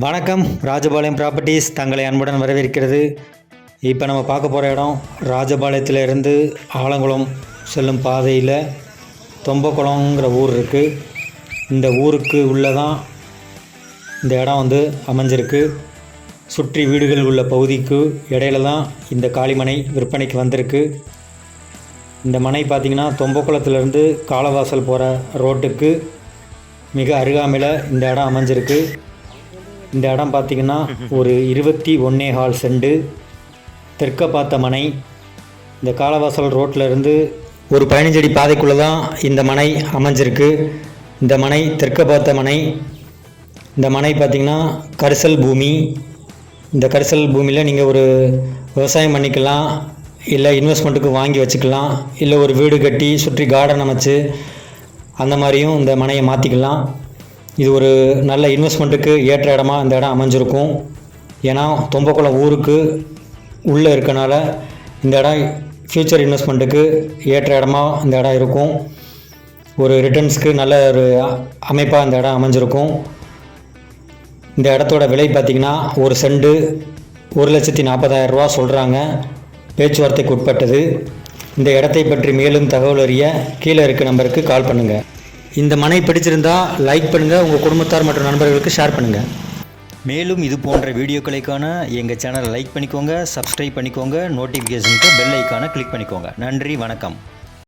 வணக்கம். ராஜபாளையம் ப்ராப்பர்ட்டிஸ் தங்களை அன்புடன் வரவேற்கிறது. இப்போ நம்ம பார்க்க போகிற இடம் ராஜபாளையத்திலிருந்து ஆலங்குளம் செல்லும் பாதையில் தொம்பக்குளங்கிற ஊர் இருக்குது. இந்த ஊருக்கு உள்ளே தான் இந்த இடம் அமைஞ்சிருக்கு. சுற்றி வீடுகள் உள்ள பகுதிக்கு இடையில தான் இந்த காளிமனை விற்பனைக்கு வந்திருக்கு. இந்த மனை பார்த்திங்கன்னா தொம்பக்குளத்துலேருந்து காலவாசல் போகிற ரோட்டுக்கு மிக அருகாமையில் இந்த இடம் அமைஞ்சிருக்கு. இந்த இடம் பார்த்திங்கன்னா ஒரு 21.25 சென்ட் தெற்க பார்த்த மனை. இந்த காலவாசல் ரோட்டில் இருந்து ஒரு 15 அடி பாதைக்குள்ளே தான் இந்த மனை அமைஞ்சிருக்கு. இந்த மனை தெற்க பார்த்த மனை. இந்த மனை பார்த்திங்கன்னா கரிசல் பூமி. இந்த கரிசல் பூமியில் நீங்கள் ஒரு விவசாயம் பண்ணிக்கலாம், இல்லை இன்வெஸ்ட்மெண்ட்டுக்கு வாங்கி வச்சுக்கலாம், இல்லை ஒரு வீடு கட்டி சுற்றி கார்டன் அமைச்சு அந்த மாதிரியும் இந்த மனையை மாற்றிக்கலாம். இது ஒரு நல்ல இன்வெஸ்ட்மெண்ட்டுக்கு ஏற்ற இடமா இந்த இடம் அமைஞ்சிருக்கும். ஏன்னா தொம்பக்குளம் ஊருக்கு உள்ளே இருக்கனால இந்த இடம் ஃப்யூச்சர் இன்வெஸ்ட்மெண்ட்டுக்கு ஏற்ற இடமா இந்த இடம் இருக்கும். ஒரு ரிட்டர்ன்ஸ்க்கு நல்ல ஒரு அமைப்பாக இந்த இடம் அமைஞ்சிருக்கும். இந்த இடத்தோட விலை பார்த்திங்கன்னா ஒரு சென்ட் 1,40,000 ரூபா சொல்கிறாங்க. பேச்சுவார்த்தைக்கு உட்பட்டது. இந்த இடத்தை பற்றி மேலும் தகவல் அறிய கீழே இருக்க நம்பருக்கு கால் பண்ணுங்கள். இந்த மனை பிடிச்சிருந்தால் லைக் பண்ணுங்கள், உங்கள் குடும்பத்தார் மற்றும் நண்பர்களுக்கு ஷேர் பண்ணுங்கள். மேலும் இது போன்ற வீடியோக்களுக்கான எங்கள் சேனலை லைக் பண்ணிக்கோங்க, சப்ஸ்கிரைப் பண்ணிக்கோங்க, நோட்டிஃபிகேஷனுக்கு பெல் ஐக்கானை கிளிக் பண்ணிக்கோங்க. நன்றி, வணக்கம்.